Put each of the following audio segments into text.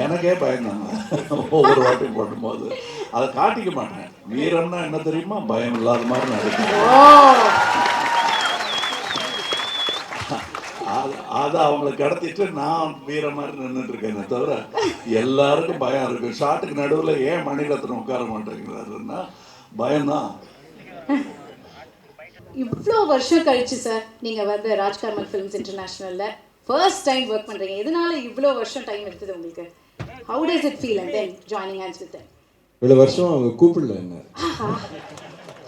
எனக்கே பயந்தாங்க ஒவ்வொரு வாட்டி போடும்போது. அதை காட்டிக்க மாட்டேன். வீரம்னா என்ன தெரியுமா, பயம் இல்லாத மாதிரி நடிக்கிறேன். அதை அவங்களுக்கு கடத்திட்டு நான் வீர மாதிரி நின்றுட்டு இருக்கேனே தவிர எல்லாருக்கும் பயம் இருக்கு. ஷாட்டுக்கு நடுவில் ஏன் மணிரத்னம் உட்கார மாட்டேங்கிறாருன்னா பயம்தான். இவ்வளோ வருஷம் கழிச்சு சார் நீங்கள் வந்து ராஜ்கமல் ஃபிலிம்ஸ் இன்டர்நேஷ்னலில் ஃபர்ஸ்ட் டைம் ஒர்க் பண்ணுறீங்க. எதனால இவ்வளோ வருஷம் டைம் எடுத்தது உங்களுக்கு? How does it feel and then joining hands with them? இவ்வளோ வருஷம் அவங்க கூப்பிடல என்ன.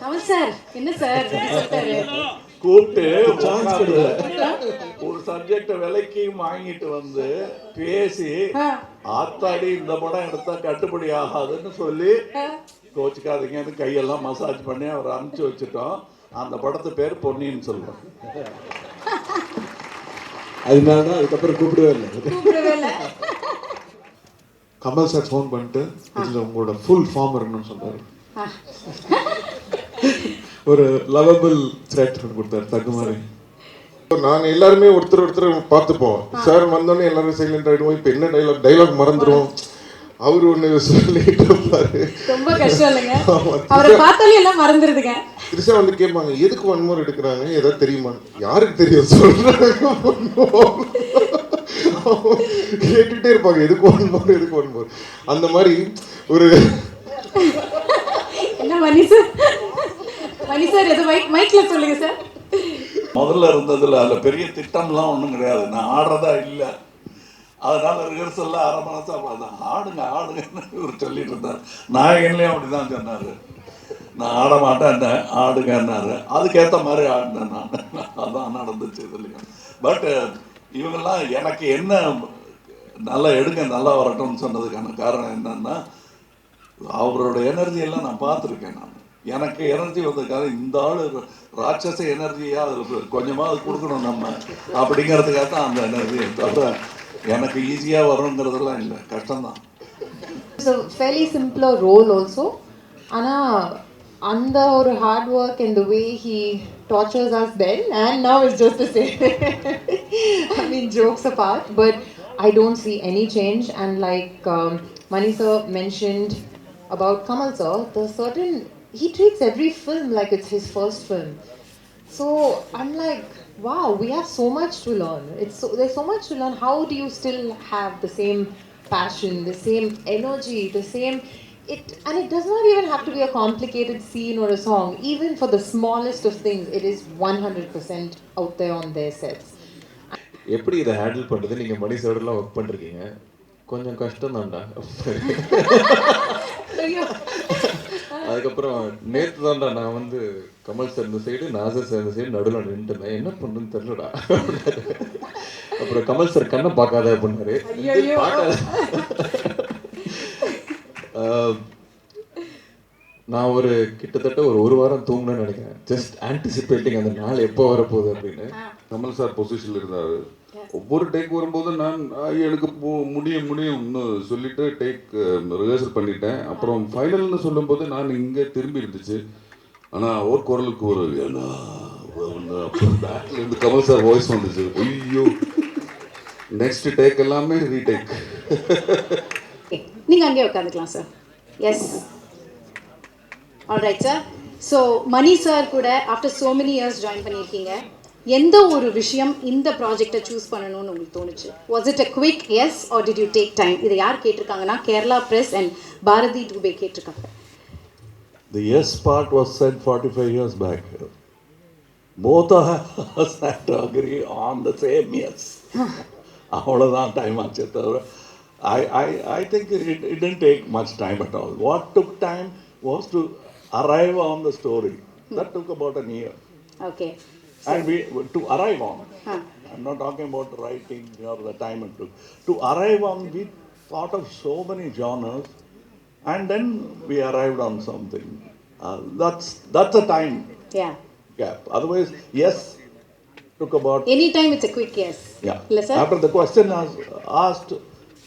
கமல் சார் என்ன சார் சொல்லிட்டாரு? கூப்பிட்டு ஒரு சப்ஜெக்ட விலைக்கு வாங்கிட்டு வந்து பேசி ஆத்தாடி இந்த படம் எடுத்தா கட்டுப்படி ஆகாதுன்னு சொல்லி கோச்சிக்காதீங்கன்னு கையெல்லாம் மசாஜ் பண்ணி அவர் அனுப்பிச்சு வச்சுட்டோம். அந்த படத்து பேர் பொன்னியின் செல்வன். அதனால தான் அதுக்கப்புறம் கூப்பிடவே இல்லை. கமல் சார் ஃபோன் பண்ணிட்டு இதில் உங்களோட ஃபுல் ஃபார்ம் இருக்கணும்னு சொன்னார். ஒரு லவபிள் த்ரெட் கொடுத்தாரு தகு மாதிரி. நாங்கள் எல்லாருமே ஒருத்தர் பார்த்துப்போம். சார் வந்தோடனே எல்லாரும் சைலண்ட் ஆகிடுவோம். இப்போ என்ன டைலாக் மறந்துடும். அவரு ஒன்று சொல்லிட்டு இருப்பாரு. ரொம்ப கஷ்டம் இல்லைங்க, அவரை பார்த்தாலே எல்லாம் மறந்துடுதுங்க. த்ரிஷா வந்து கேட்பாங்க எதுக்கு ஒன் மோர் எடுக்கிறாங்க, ஏதாவது தெரியுமா? யாருக்கு தெரியும் சொல்றாங்க. கேட்டுட்டே இருப்பாங்க எதுக்கு ஒன் மோர். அந்த மாதிரி ஒரு என்ன மணி சார் எது மைக்ல சொல்லுங்க சார். முதல்ல இருந்ததுல அதில் பெரிய திட்டம்லாம் ஒன்றும் கிடையாது. நான் ஆடுறதா இல்லை, அதனால ரிஹர்சல்ல அரை மனசா ஆடுங்கன்னு இவர் சொல்லிட்டு இருந்தார். நாயகன்லேயும் அப்படிதான் சொன்னார். நான் ஆட மாட்டேன் ஆடுங்கன்னாரு. அதுக்கேற்ற மாதிரி ஆடினேன் நான். அதான் நடந்துச்சு இதுலையும். பட் இவங்கெல்லாம் எனக்கு என்ன நல்லா எடுங்க நல்லா வரட்டும்னு சொன்னதுக்கான காரணம் என்னன்னா, அவரோட எனர்ஜி எல்லாம் நான் பார்த்துருக்கேன். நான் எனக்கு எனர்ஜி வந்ததுக்காக இந்த ஆள் ராட்சச எனர்ஜியாக அதில் கொஞ்சமாக கொடுக்கணும் நம்ம அப்படிங்கிறதுக்காக தான் அந்த எனர்ஜியை தவிர எனக்கு ஈஸியாக வருங்கிறதெல்லாம் இல்லை, கஷ்டம்தான். It's a fairly simpler role also. ஆனால் அந்த ஒரு hard work and the way he tortures us then and now it's just the same. I mean, jokes apart, but I don't see any change. And like Mani sir mentioned about Kamal sir, he treats every film like it's his first film. So I'm like, wow, we have so much to learn. There's so much to learn. How do you still have the same passion, the same energy, the same and it does not even have to be a complicated scene or a song. Even for the smallest of things, it is 100% out there on their sets. எப்படி இதை handle பண்ணுறது? நீங்கள் மணி சார்லாம் work பண்ணிருக்கீங்க, கொஞ்சம் கஷ்டம் தான்டா. அதுக்கப்புறம் நேற்று தான்டா நான் வந்து கமல் சார் இந்த சைடு நாசர் சார் இந்த சைடு நடுவில் நின்றுட்டேன். என்ன பண்ணுன்னு தெரியலடா. அப்புறம் கமல் சார் கண்ணை பார்க்காத பண்ணாரு. நான் ஒரு கிட்டத்தட்ட ஒரு வாரம் தூங்கினேன்னு நினைக்கிறேன். ஜஸ்ட் ஆன்டிசிபேட்டிங் அந்த நாள் எப்போ வரப்போகுது அப்படின்னு. கமல் சார் பொசிஷனில் இருந்தார். ஒவ்வொரு டேக் வரும்போது நான் எனக்கு முடியும்னு சொல்லிட்டு டேக் ரிஹர்சல் பண்ணிட்டேன். அப்புறம் ஃபைனல்னு சொல்லும்போது நான் இங்கே திரும்பி இருந்துச்சு. ஆனால் ஒரு குரலுக்கு ஒரு பேக்கில் இருந்து கமல் சார் வாய்ஸ் வந்துச்சு. ஐயோ, நெக்ஸ்ட் டேக் எல்லாமே ரீடேக். நீங்கள் அங்கே உட்காந்துக்கலாம் sir. Yes, alright sir. So Mani sir கூட after so many years join பண்ணியிருக்கீங்க. எந்த ஒரு விஷயம் இந்த ப்ராஜெக்டை சூஸ் பண்ணணும்னு உங்களுக்கு தோணுச்சு? Was it a quick yes or did you take time? இதை யார் கேட்டிருக்காங்கன்னா கேரளா பிரஸ் அண்ட் பாரதி டூபே கேட்டிருக்காங்க. The yes part was said 45 years back. Both of us had to agree on the same yes. அவ்வளோதான் டைம் ஆச்சு தவிர I think it didn't take much time at all. What took time was to arrive on the story. That took about a year. Okay. And to arrive on. I'm not talking about writing or the time it took. To arrive on, we thought of so many genres, and then we arrived on something. That's a time gap. Otherwise, yes, took about. Anytime it's a quick yes. Yeah. Sir? After the question was asked,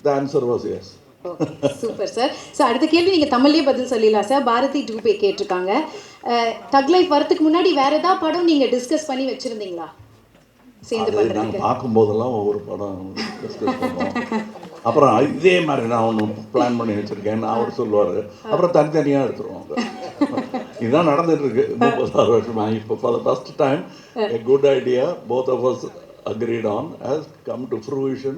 the answer was yes. Okay, super sir. So அடுத்த கேள்வி நீங்கள் தமிழ்லேயே பதில் சொல்லிடலாம் sir. Bharathi Dubey கேட்டிருக்காங்க, தக் life வரதுக்கு முன்னாடி வேற ஏதாவது படம் நீங்கள் டிஸ்கஸ் பண்ணி வச்சுருந்தீங்களா சேர்ந்து பண்ணுறதுக்கு? பார்க்கும்போதெல்லாம் ஒவ்வொரு படம் டிஸ்கஸ் பண்ணுவோம். அப்புறம் இதே மாதிரி நான் ஒன்று பிளான் பண்ணி வச்சுருக்கேன்னு அவர் சொல்லுவார். அப்புறம் தனித்தனியாக எடுத்துருவாங்க. இதுதான் நடந்துட்டு இருக்கு 36 வருஷமா. இப்போ for the first time a good idea both of us agreed on has come to fruition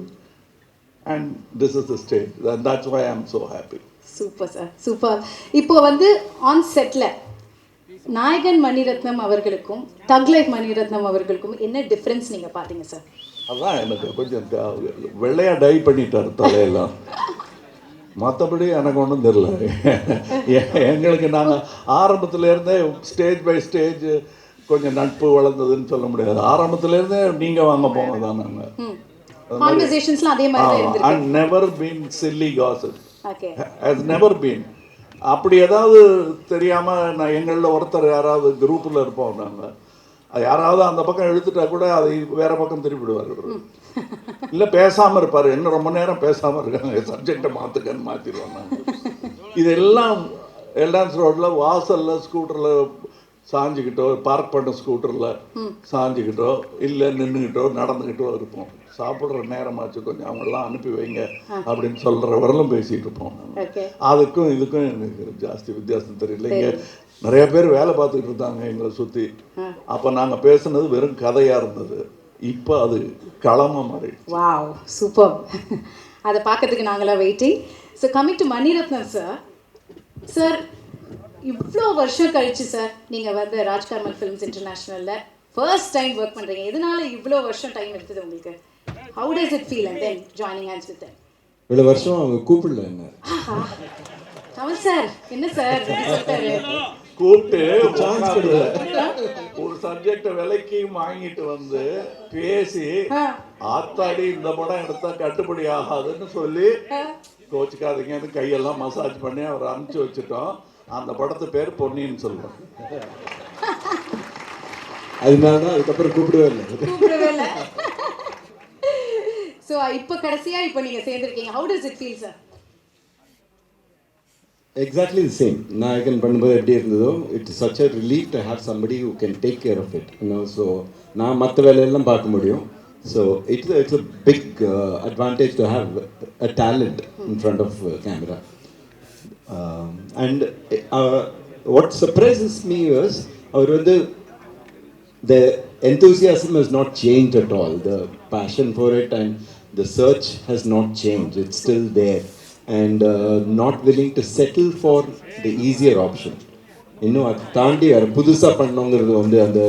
and this is the stage. That's why I'm so happy. Super sir, super. இப்போ வந்து ஆன் செட்டில் நாயகன் மணிரத்னம் அவர்களுக்கும் தக் life Mani Ratnam அவர்களுக்கும் என்ன difference நீங்கள் பார்த்தீங்க sir? அதான் எனக்கு கொஞ்சம் வெள்ளையாக டை பண்ணிட்டார் தலையெல்லாம். மற்றபடி எனக்கு ஒன்றும் தெரில. எங்களுக்கு நாங்கள் ஆரம்பத்துலேருந்தே ஸ்டேஜ் பை ஸ்டேஜ் கொஞ்சம் நட்பு வளர்ந்ததுன்னு சொல்ல முடியாது. ஆரம்பத்துலேருந்தே நீங்கள் வாங்க போங்க தான் நாங்கள். கான்வர்சேஷன்ஸ்லாம் அதே மாதிரி தான் இருந்திருக்கு. and never been silly gossip. Okay. has never been. அப்படி ஏதாவது தெரியாமல் நான் எங்களில் ஒருத்தர் யாராவது குரூப்பில் இருப்போம் நாங்கள், யாராவது அந்த பக்கம் எழுத்துட்டா கூட அதை வேற பக்கம் திருப்பிடுவார். இல்லை பேசாமல் இருப்பார். என்ன ரொம்ப நேரம் பேசாமல் இருக்காங்க, சப்ஜெக்டை மாற்றுக்கன்னு மாற்றிடுவாங்க. இதெல்லாம் எல்டான்ஸ் ரோட்டில் வாசலில் ஸ்கூட்டரில் சாஞ்சிக்கிட்டோ, பார்க் பண்ண ஸ்கூட்டரில் சாஞ்சிக்கிட்டோ, இல்லை நின்றுக்கிட்டோ நடந்துக்கிட்டோ இருப்போம். சாப்பிட்ற நேரமாச்சு கொஞ்சம் அவங்கெல்லாம் அனுப்பி வைங்க அப்படின்னு சொல்கிற வரலும் பேசிகிட்டு இருப்போம். அதுக்கும் இதுக்கும் எனக்கு ஜாஸ்தி வித்தியாசம் தெரியல. இங்கே நிறைய பேர் வேலை பார்த்துக்கிட்டு இருந்தாங்க எங்களை சுற்றி. அப்போ நாங்கள் பேசுனது வெறும் கதையாக இருந்தது. இப்போ அது களமாக மாறி. Wow, super. அதை பார்க்கறதுக்கு நாங்களாம் waiting. So coming to Mani Ratnam sir. Sir, இவ்வளோ வருஷம் கழிச்சு சார் நீங்கள் வந்து ராஜ்கமல் ஃபிலிம்ஸ் இன்டர்நேஷ்னலில் ஃபர்ஸ்ட் டைம் ஒர்க் பண்ணுறீங்க. எதனால இவ்வளோ வருஷம் டைம் எடுத்தது உங்களுக்கு? How does it feel and then joining hands with them? இவ்வளோ வருஷம் அவங்க கூப்பிடல என்ன. கமல் சார் என்ன சார் சொல்லிட்டாரு? கூப்பிட்டு ஒரு சப்ஜெக்டை விலைக்கு வாங்கிட்டு வந்து பேசி ஆத்தாடி இந்த படம் எடுத்தா கட்டுப்படி ஆகாதுன்னு சொல்லி கோச்சிக்காதீங்கன்னு கையெல்லாம் மசாஜ் பண்ணி அவர் அனுப்பிச்சு வச்சுட்டோம். அந்த படத்து பேர் பொன்னியின் செல்வன். அதனால தான் அதுக்கப்புறம் கூப்பிடவே இல்லை. ஸோ இப்போ கடைசியாக இப்போ நீங்கள் சேர்ந்துருக்கீங்க. How does it feel sir? Exactly the same. Nayakan பண்ணும்போது எப்படி இருந்ததோ, it's such a relief to have somebody who can take care of it. So நான் மற்ற வேலையெல்லாம் பார்க்க முடியும். So it's a big advantage to have a talent in front of camera. And what surprises me was, அவர் வந்து the enthusiasm has not changed at all. The passion for it and the search has not changed. It's still there. And not willing to settle for the easier option. இன்னும் அது தாண்டி வேறு புதுசாக பண்ணணுங்கிறது வந்து அந்த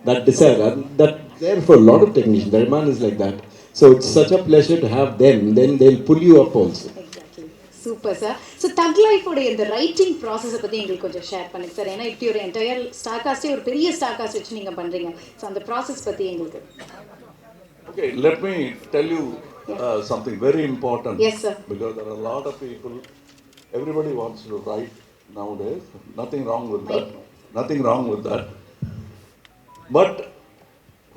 that desire, that there for a lot of technicians. Rahman is like that. So it's such a pleasure to have them. Then they'll pull you up also. Super sir. So தக் லைஃபோடைய இந்த ரைட்டிங் ப்ராசஸை பற்றி எங்களுக்கு கொஞ்சம் share பண்ணுங்க sir. ஏன்னா இப்படி ஒரு என்டையர் ஸ்டார் காஸ்டே ஒரு பெரிய ஸ்டார் காஸ்ட் வச்சு நீங்கள் பண்ணுறீங்க. ஸோ அந்த ப்ராசஸ் பற்றி எங்களுக்கு. Okay, let me tell you something very important. Yes, sir. Because there are a lot of people, everybody wants to write nowadays. Nothing wrong with that. Nothing wrong with that. But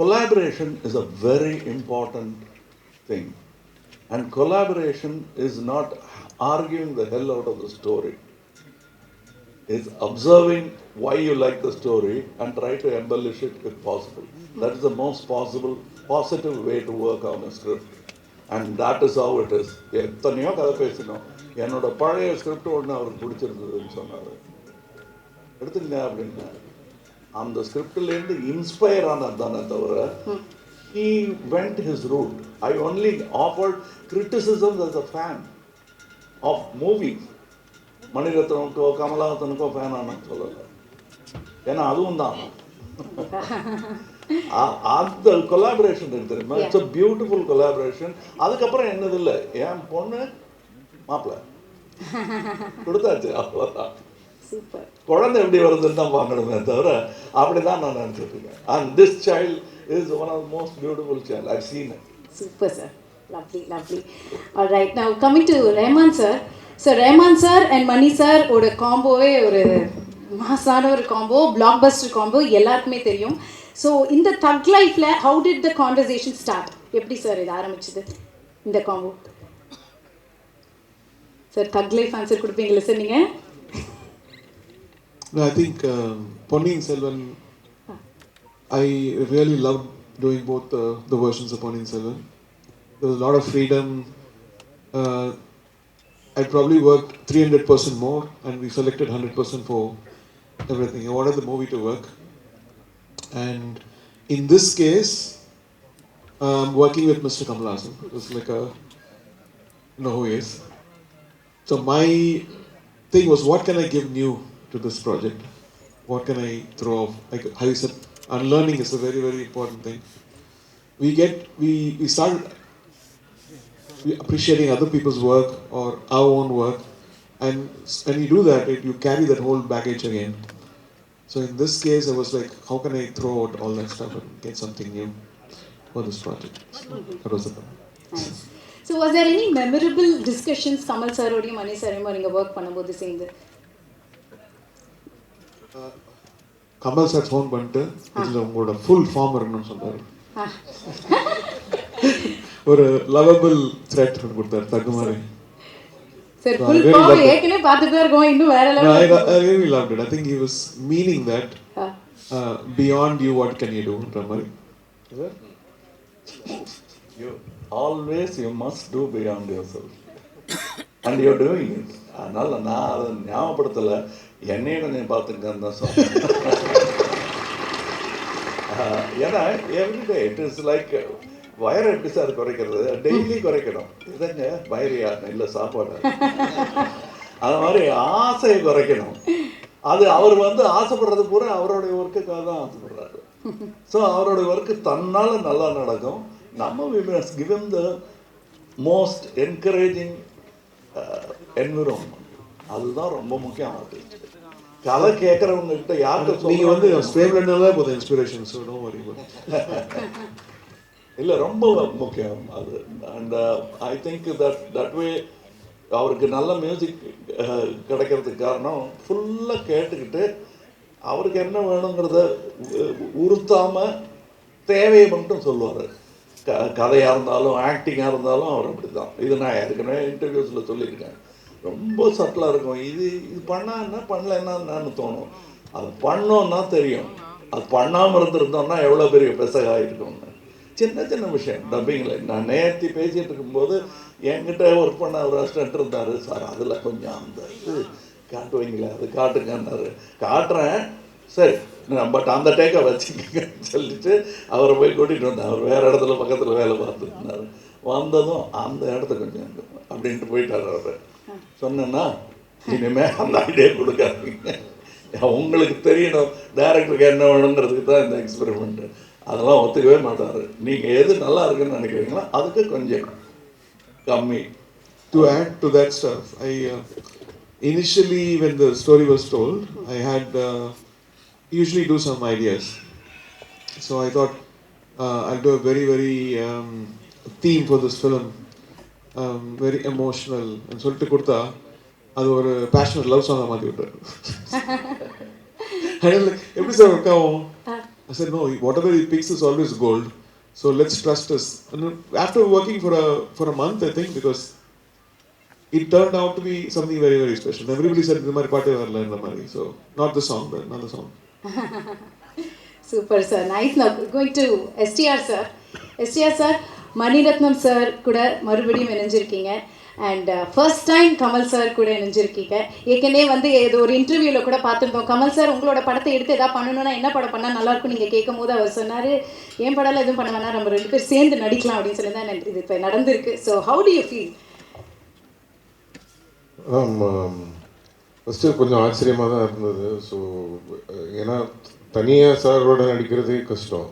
collaboration is a very important thing. And collaboration is not arguing the hell out of the story. It's observing why you like the story and try to embellish it if possible. That is the most possible, positive way to work on a script. And that is how it is. எத்தனையோ கதை பேசினோம். என்னோட பழைய script ஒன்று அவருக்கு பிடிச்சிருந்ததுன்னு சொன்னார். எடுத்துங்க அப்படின்னா அந்த ஸ்கிரிப்ட்லேருந்து இன்ஸ்பயர் ஆனது தானே தவிர he went his route. I only offered criticisms as a fan of movies. மணிரத்னமுக்கோ கமல்ஹாசனுக்கோ ஃபேன் ஆனு சொல்லலை. ஏன்னா அதுவும் தான் அந்த கொலாபரேஷன் இருக்கு தெரியுமா. It's a beautiful collaboration. அதுக்கப்புறம் என்னது இல்லை, என் பொண்ணு மாப்பிள்ளை கொடுத்தாச்சு, அவ்வளோதான். குழந்தை எப்படி வருதுன்னு தான் பார்க்கணுமே தவிர அப்படி தான் நான் நினச்சிட்டு இருக்கேன். And this child is one of the most beautiful child I seen it. Super sir, lovely, lovely. All right, now coming to Rahman sir. So Rahman sir and Mani sir ஓட காம்போவே ஒரு மாசான ஒரு காம்போ, பிளாக் பஸ்டர் காம்போ, எல்லாருக்குமே தெரியும். So இந்த தக் லைஃப்பில் how did the conversation start? எப்படி சார் இது ஆரம்பிச்சது இந்த காம்போ? சார் தக் லைஃப் ஆன்சர் கொடுப்பீங்களா சார் நீங்கள்? No, I think Ponniyin Selvan, I really loved doing both the versions of Ponniyin Selvan. There was a lot of freedom I probably worked 300% more, and we selected 100% for everything. I wanted the movie to work. And in this case, working with Mr. Kamal Haasan, it was like a, you know who he is. So my thing was, what can I give new to this project? What can I throw off? Like how you said, unlearning is a very, very important thing. We started appreciating other people's work or our own work, and when you do that, you carry that whole baggage again. So in this case, I was like, how can I throw out all that stuff and get something new for this project? So that was the plan. Nice. So was there any memorable discussions Kamal sir or Mani sir நீங்க work பண்ணும்போது சேர்ந்து? Kamal sir phone பண்ணிட்டு இதில் உங்களோட full form இருக்கணும்னு சொன்னார். ஒரு lovable thread கொடுத்தாரு தகு மாதிரி. சார் ஃபுல் ஃபார்ம் ஏற்கனவே பார்த்துட்டு தான் இருக்கோம், இன்னும் வேற level. I really loved it. I think he was meaning that beyond you what can you do ன்ற மாதிரி. You always you must do beyond yourself and you're doing it. அதனால நான் அதை ஞாபகப்படுத்தலை, என்னையும் கொஞ்சம் பார்த்துக்கன்னு தான் சொன்னேன். ஏன்னா எவ்ரிடே இட் இஸ் லைக் வயரை எப்படி சார் குறைக்கிறது, டெய்லி குறைக்கணும். இதுங்க வயிறியா இல்லை சாப்பாடு, அது மாதிரி ஆசையை குறைக்கணும். அது அவர் வந்து ஆசைப்படுறது பூரா அவருடைய ஒர்க்குக்காக தான் ஆசைப்படுறாரு. ஸோ அவருடைய ஒர்க்கு தன்னால் நல்லா நடக்கும். நம்ம we must give him the most encouraging environment. அதுதான் ரொம்ப முக்கியம். கலை கேட்குறவங்க கிட்ட யாருக்கு நீங்கள் வந்து ஸ்டேபிளாக போதும் இன்ஸ்பிரேஷன். ஸோ நோ வரி. இல்லை ரொம்ப முக்கியம் அது. And I think that way அவருக்கு நல்ல மியூசிக் கிடைக்கிறதுக்கு காரணம் ஃபுல்லாக கேட்டுக்கிட்டு அவருக்கு என்ன வேணுங்கிறத உறுத்தாமல் தேவையை மட்டும் சொல்லுவார். கதையாக இருந்தாலும் ஆக்டிங்காக இருந்தாலும் அவர் அப்படி தான். இது நான் ஏற்கனவே இன்டர்வியூஸில் சொல்லியிருக்கேன். ரொம்ப சட்டிலாக இருக்கும். இது பண்ணால் என்ன பண்ணலைன்னா என்னன்னு தோணும். அது பண்ணோன்னா தெரியும். அது பண்ணாமல் இருந்திருந்தோம்னா எவ்வளோ பெரிய பெசகாக இருக்கும்னு. சின்ன சின்ன விஷயம் டப்பிங்கில் நான் நேர்த்தி பேசிகிட்டு இருக்கும்போது என்கிட்ட ஒர்க் பண்ண ஒரு அசிஸ்டன்ட் இருந்தார். சார் அதில் கொஞ்சம் அந்த இது காட்டுவீங்களே, அது காட்டுங்கன்னாரு. காட்டுறேன், சரி பட் அந்த டேக்கை வச்சுக்கங்கன்னு சொல்லிட்டு அவரை போய் கூட்டிகிட்டு வந்தேன். அவர் வேறு இடத்துல பக்கத்தில் வேலை பார்த்துட்டு இருந்தார். வந்ததும் அந்த இடத்த கொஞ்சம் அப்படின்ட்டு போயிட்டார். அவர் சொன்னேன்னா இனிமேல் அந்த ஐடியா கொடுக்காதீங்க, உங்களுக்கு தெரியணும் டைரக்டருக்கு என்ன வேணுங்கிறதுக்கு தான் இந்த எக்ஸ்பெரிமெண்ட்டு, அதெல்லாம் ஒத்துக்கவே மாட்டார். நீங்கள் எது நல்லா இருக்குன்னு நினைக்கிறீங்களோ அதுக்கு கொஞ்சம் கம்மி. To add to that stuff, initially when the story was told, I had usually do some ideas. So I thought I'll do a very, very theme for this film, very emotional. And சொல்லிட்டு கொடுத்தா அது ஒரு passionate love சாங்காக மாற்றி விட்டார். எப்படி sir work ஆகும்? I said, no, whatever he picks is always gold. So let's trust us. And after working for a month, I think, because it turned out to be something very, very special. Everybody said, "This mari paate varla indha mari." So not the song, but another song. Super sir, nice. Now going to STR sir. STR sir, Ratnam sir கூட மறுபடியும் இணைஞ்சிருக்கீங்க. And first time Kamal sir கூட இணைஞ்சிருக்கீங்க. ஏற்கனவே வந்து ஏதோ ஒரு இன்டர்வியூவில் கூட பார்த்துருந்தோம், கமல் சார் உங்களோட படத்தை எடுத்து எதாவது பண்ணணும்னா என்ன படம் பண்ணால் நல்லாயிருக்கும் நீங்கள் கேட்கும் போது அவர் சொன்னார், என் படம்லாம் எதுவும் பண்ண வேணா, நம்ம 2 பேர் சேர்ந்து நடிக்கலாம் அப்படின்னு சொல்லி தான் இது இப்போ நடந்திருக்கு. So how to you feel? First கொஞ்சம் ஆச்சரியமாக தான் இருந்தது. ஸோ ஏன்னா தனியாக சாரோட நடிக்கிறதே கஷ்டம்,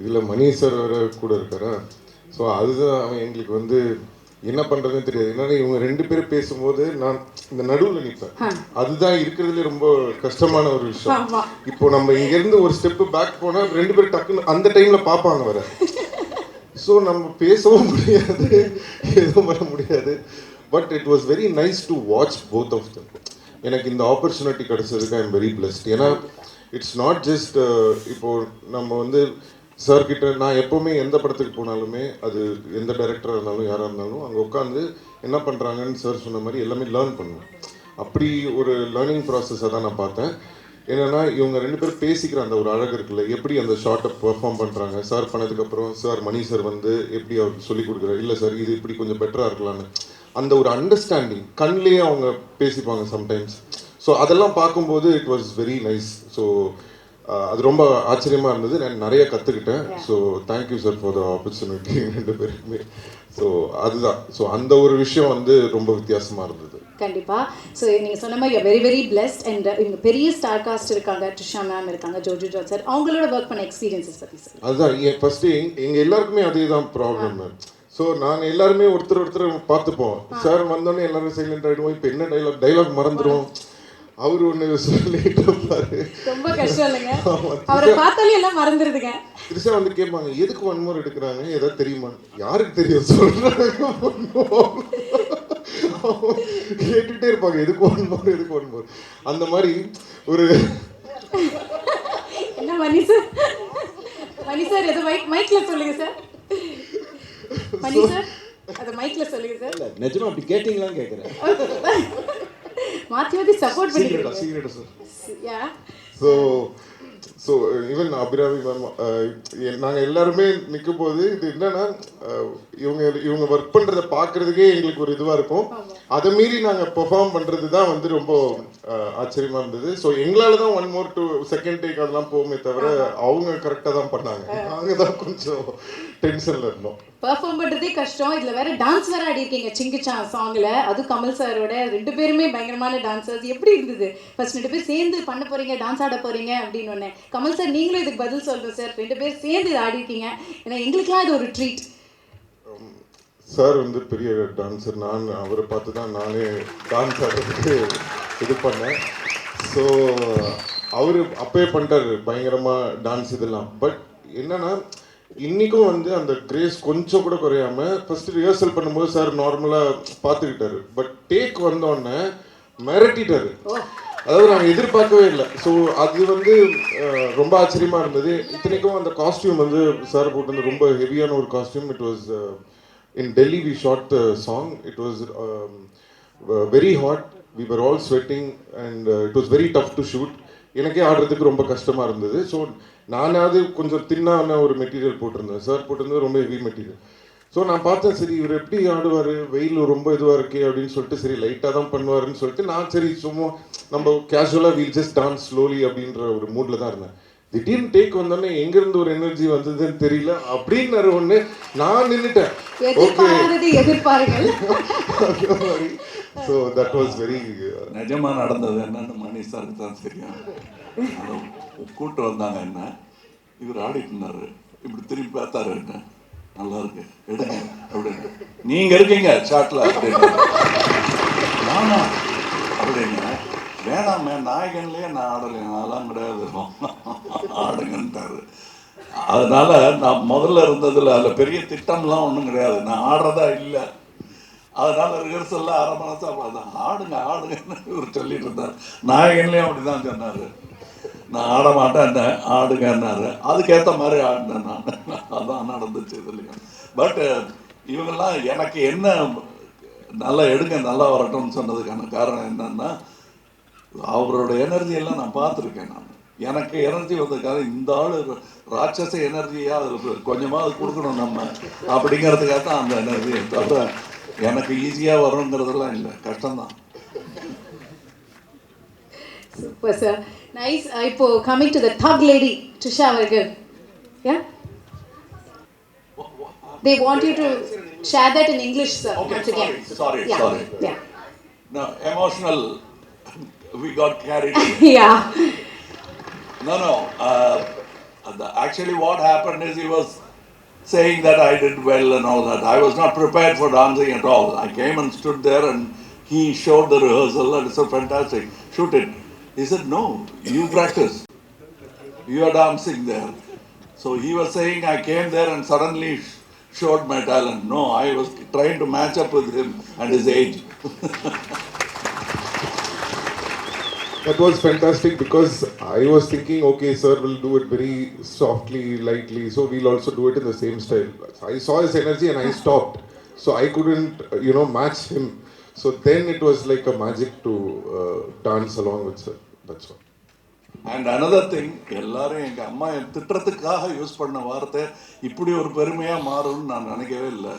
இதில் மணி சார் வேறு கூட இருக்காரா. ஸோ அதுதான் எங்களுக்கு வந்து என்ன பண்ணுறதுன்னு தெரியாது. என்னன்னா இவங்க 2 பேரும் பேசும்போது நான் இந்த நடுவில் நிற்பேன். அதுதான் இருக்கிறதுலே ரொம்ப கஷ்டமான ஒரு விஷயம். இப்போ நம்ம இங்கேருந்து ஒரு ஸ்டெப்பு பேக் போனால் 2 பேரும் டக்குன்னு அந்த டைமில் பார்ப்பாங்க வர. ஸோ நம்ம பேசவும் முடியாது, எதுவும் பண்ண முடியாது. But it was very nice to watch both of them. எனக்கு இந்த ஆப்பர்ச்சுனிட்டி கிடச்சதுக்கு ஐ எம் வெரி பிளஸ்ட். ஏன்னா இட்ஸ் நாட் ஜஸ்ட் இப்போது நம்ம வந்து சார்கிட்ட நான் எப்போவுமே எந்த படத்துக்கு போனாலுமே அது எந்த டைரக்டராக இருந்தாலும் யாராக இருந்தாலும் அங்கே உட்காந்து என்ன பண்ணுறாங்கன்னு சார் சொன்ன மாதிரி எல்லாமே லேர்ன் பண்ணுவேன். அப்படி ஒரு லேர்னிங் ப்ராசஸை தான் நான் பார்த்தேன். என்னென்னா இவங்க 2 பேரும் பேசிக்கிற அந்த ஒரு அழகு இருக்குல்ல, எப்படி அந்த ஷார்ட்டை பெர்ஃபார்ம் பண்ணுறாங்க. சார் பண்ணதுக்கப்புறம் சார் மணி சார் வந்து எப்படி அவருக்கு சொல்லிக் கொடுக்குறாரு, இல்லை சார் இது இப்படி கொஞ்சம் பெட்டராக இருக்கலான்னு அந்த ஒரு அண்டர்ஸ்டாண்டிங் கண்ணிலேயே அவங்க பேசிப்பாங்க சம்டைம்ஸ். ஸோ அதெல்லாம் பார்க்கும்போது it was very nice. So அது ரொம்ப ஆச்சரியமாக இருந்தது. நான் நிறைய கற்றுக்கிட்டேன். So thank you sir for the opportunity ரெண்டு பேருக்குமே. ஸோ அதுதான். ஸோ அந்த ஒரு விஷயம் வந்து ரொம்ப வித்தியாசமாக இருந்தது. கண்டிப்பாக. ஸோ நீங்கள் சொன்ன மாதிரி வெரி வெரி பிளெஸ்ட். அண்ட் இவங்க பெரிய ஸ்டார் காஸ்ட் இருக்காங்க, ட்ரிஷா மேம் இருக்காங்க, ஜோஜு ஜார்ஜ் சார், அவங்களோட ஒர்க் பண்ண எக்ஸ்பீரியன்ஸஸ் பற்றி சார். அதுதான் ஃபஸ்ட்டு எங்கள் எல்லாருக்குமே அதே தான் ப்ராப்ளம். ஸோ நாங்கள் எல்லாருமே ஒருத்தர் பார்த்துப்போம். சார் வந்தோடனே எல்லாரும் சைலண்ட் ஆகிடுவோம். இப்போ என்ன டைலாக் மறந்துடும். அவர் ஒன்று சொல்லிட்டு இருப்பாரு. ரொம்ப கஷ்டம் இல்லைங்க, அவரை பார்த்தாலே எல்லாம் மறந்துடுதுங்க. த்ரிஷா வந்து கேட்பாங்க, எதுக்கு 1 more எடுக்கிறாங்க, ஏதாவது தெரியுமா? யாருக்கு தெரியும் சொல்றாங்க. கேட்டுட்டே இருப்பாங்க, எதுக்கு 1 more, எதுக்கு 1 more. அந்த மாதிரி ஒரு என்ன மணி சார், மணி சார் எது மைக்ல சொல்லுங்க சார். மணி சார் அது மைக்ல சொல்லுங்க சார். நிஜமா அப்படி கேட்டிங்களான்னு கேட்குறேன். மாத்தி சப்போர்ட் பண்ணிக்கிறீங்க. சீக்கிரட்டா சார். யா. ஸோ ஈவன் அபிராமி மேம் நாங்கள் எல்லாருமே நிற்கும் போது இது என்னன்னா இவங்க ஒர்க் பண்ணுறதை பார்க்குறதுக்கே எங்களுக்கு ஒரு இதுவாக இருக்கும். அதை மீறி நாங்கள் பெர்ஃபார்ம் பண்ணுறது தான் வந்து ரொம்ப ஆச்சரியமாக இருந்தது. ஸோ எங்களால் தான் 1 more to second take அதெல்லாம் போகுமே தவிர அவங்க கரெக்டாக தான் பண்ணாங்க. நாங்கள் தான் கொஞ்சம் டென்ஷனில் இருந்தோம். பெர்ஃபார்ம் பண்ணுறதே கஷ்டம். இதில் வேற டான்ஸ் வேற ஆடிருக்கீங்க சிங்கிச்சா சாங்கில். அதுவும் கமல் சாரோட 2 பேருமே பயங்கரமான டான்ஸர்ஸ். எப்படி இருந்தது ஃபர்ஸ்ட் 2 பேர் சேர்ந்து பண்ண போகிறீங்க, டான்ஸ் ஆட போகிறீங்க அப்படின்னு ஒன்று? கமல் சார் நீங்களும் இதுக்கு பதில் சொல்லுங்கள் சார். 2 பேர் சேர்ந்து இது ஆடிருக்கீங்க, ஏன்னா எங்களுக்குலாம் இது ஒரு ட்ரீட். சார் வந்து பெரிய டான்ஸர். நான் அவரை பார்த்து தான் நானே டான்ஸ் ஆடுறதுக்கு இது பண்ணேன். ஸோ அவர் அப்பயே பண்ணிட்டார் பயங்கரமாக டான்ஸ் இதெல்லாம். பட் என்னன்னா இன்றைக்கும் வந்து அந்த கிரேஸ் கொஞ்சம் கூட குறையாமல் ஃபஸ்ட்டு ரிஹர்சல் பண்ணும்போது சார் நார்மலாக பார்த்துக்கிட்டாரு. பட் டேக் வந்தோடனே மிரட்டிட்டாரு. அதாவது நாங்கள் எதிர்பார்க்கவே இல்லை. ஸோ அது வந்து ரொம்ப ஆச்சரியமாக இருந்தது. இத்தனைக்கும் அந்த காஸ்டியூம் வந்து சார் போட்டு ரொம்ப ஹெவியான ஒரு costume. It was in Delhi we shot the song. It was very hot. We were all sweating and it was very tough to shoot. எனக்கே ஆடுறதுக்கு ரொம்ப கஷ்டமாக இருந்தது. ஸோ நானாவது கொஞ்சம் தின்னான ஒரு மெட்டீரியல் போட்டிருந்தேன். சார் போட்டிருந்தது ரொம்ப ஹெவி மெட்டீரியல். ஸோ நான் பார்த்தேன், சரி இவர் எப்படி ஆடுவார், வெயில் ரொம்ப இதுவாக இருக்கே அப்படின்னு சொல்லிட்டு, சரி லைட்டாக தான் பண்ணுவாருன்னு சொல்லிட்டு நான் சரி சும்மா நம்ம கேஷுவலாக வீல் ஜஸ்ட் டான்ஸ் ஸ்லோலி அப்படின்ற ஒரு மூடில் தான் இருந்தேன். திடீர்னு டேக் வந்தோடனே எங்கேருந்து ஒரு எனர்ஜி வந்ததுன்னு தெரியல அப்படின்னு ஒன்று நான் நின்றுட்டேன். ஓகே எதிர்பாருங்கள். ஸோ தட் வாஸ் வெரி நிஜமாக நடந்தது என்னன்னு மணி சாருக்கு தான் தெரியும். கூப்பிட்டு வந்தாங்க என்ன, இவர் ஆடிட்டு இருந்தாரு, இப்படி திரும்பி பார்த்தாரு, என்ன நல்லா இருக்கு எடுங்க அப்படின்னு. நீங்க இருக்கீங்க ஷாட்ல அப்படின்னு. நானா அப்படிங்க, வேணாமே நாயகன்லேயே நான் ஆடலைங்க, அதெல்லாம் கிடையாது ஆடுங்கன்ட்டாரு. அதனால நான் முதல்ல இருந்ததில் அதில் பெரிய திட்டம்லாம் ஒன்றும் கிடையாது, நான் ஆடுறதா இல்லை. அதனால ரிஹர்சல்லாம் 1/2 மணி நேரம் ஆடுங்க ஆடுங்கன்னு இவர் சொல்லிட்டு இருந்தார். நாயகன்லேயும் அப்படி தான் சொன்னார், நான் ஆட மாட்டேன் ஆடுங்கன்னாரு. அதுக்கேற்ற மாதிரி ஆடினேன் நான். அதான் நடந்துச்சு இதுலையும். பட் இவங்கெல்லாம் எனக்கு என்ன நல்லா எடுங்க நல்லா வரட்டும்னு சொன்னதுக்கான காரணம் என்னன்னா, அவரோட எனர்ஜியெல்லாம் நான் பார்த்துருக்கேன். நான் எனக்கு எனர்ஜி வந்ததுக்காக இந்த ஆள் ராட்சச எனர்ஜியாக அதில் கொஞ்சமாவது கொடுக்கணும் நம்ம அப்படிங்கிறதுக்காக தான் அந்த எனர்ஜி. தவிர எனக்கு ஈஸியாக வருங்கிறதெல்லாம் இல்லை, கஷ்டம்தான். Super sir. Nice. இப்போ coming to the thug lady, Trisha அவர்கள். Yeah? They want you to share that in English, sir. Okay, once again. sorry. Yeah. No, emotional, we got carried away. Yeah. No. Actually what happened is he was saying that I did well and all that. I was not prepared for dancing at all. I came and stood there and he showed the rehearsal and it's so fantastic. Shoot it. He said, no, you practice. You are dancing there. So he was saying I came there and suddenly showed my talent. No, I was trying to match up with him and his age. That was fantastic because I was thinking, okay, sir will do it very softly, lightly, so we'll also do it in the same style. I saw his energy and I stopped. So I couldn't, match him. So then it was like a magic to dance along with sir. That's all. And another thing, எல்லாரும் எங்கள் அம்மா திட்டத்துக்காக use பண்ண வார்த்தை இப்படி ஒரு பெருமையாக மாறும்னு நான் நினைக்கவே இல்லை.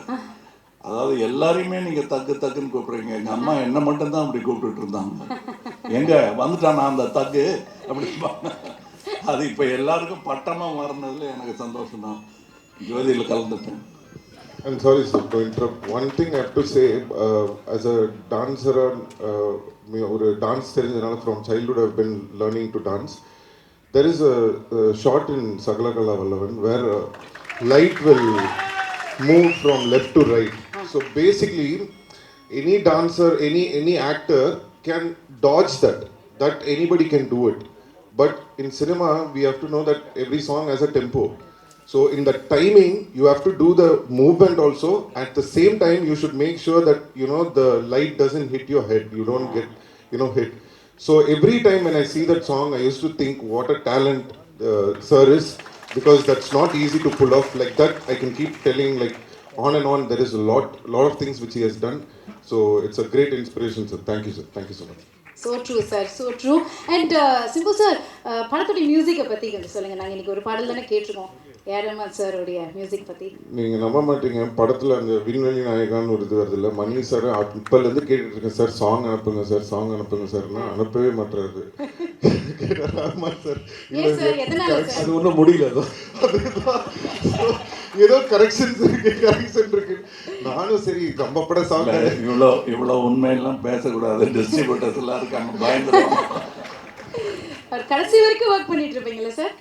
அதாவது எல்லாரையுமே நீங்கள் தக்கு தக்குன்னு கூப்பிட்றீங்க. எங்கள் அம்மா என்னை மட்டும்தான் அப்படி கூப்பிட்டுட்டு இருந்தாங்க. எங்கே வந்துட்டானா அந்த தக்கு அப்படிம்பாங்க. அது இப்போ எல்லாருக்கும் பட்டமாக மாறினதுல எனக்கு சந்தோஷம் தான். ஜோதியில் கலந்துட்டேன். I'm sorry sir to interrupt. One thing I have to say, as a dancer, ஒரு டான்ஸ் தெரிஞ்சதுனால from childhood I've been learning to dance. There is a shot in Sagalakala Vallavan where light will move from left to right. So basically, any dancer, any actor can dodge that anybody can do it. But in cinema, we have to know that every song has a tempo. So in the timing, you have to do the movement also. At the same time, you should make sure that the light doesn't hit your head. You don't get hit. So every time when I see that song, I used to think what a talent sir is, because that's not easy to pull off like that. I can keep telling like on and on. There is a lot of things which he has done. So it's a great inspiration, sir. Thank you, sir. Thank you so much. So true sir, so true. And Simbu sir, படத்துடைய மியூசிக்கை பற்றி கொஞ்சம் சொல்லுங்கள். நாங்கள் இன்றைக்கி ஒரு பாடல் தானே கேட்டிருக்கோம் ரஹ்மான் சாருடைய மியூசிக் பற்றி. நீங்கள் நம்ப மாட்டீங்க, படத்தில் அந்த விண்வெளி நாயகான்னு ஒரு இது வருது இல்லை, மணி சார் இப்போலேருந்து கேட்டுட்டு இருக்கேன், சார் சாங் அனுப்புங்க சார், சாங் அனுப்புங்க சார்னா அனுப்பவே மாட்டுறாரு. ரஹ்மான் சார் அது ஒன்றும் முடியல, ஏதோ கரெக்ஷன் இருக்கு. நானும் சரி நம்ம பட சாங் இவ்வளோ உண்மையெல்லாம் பேசக்கூடாது, டிஸ்ட்ரிபியூட்டர்ஸ் எல்லாம் இருக்காங்க, பயந்துருவாங்க. கடைசி வரைக்கும் ஒர்க் பண்ணிட்டு இருப்பீங்களா சார்?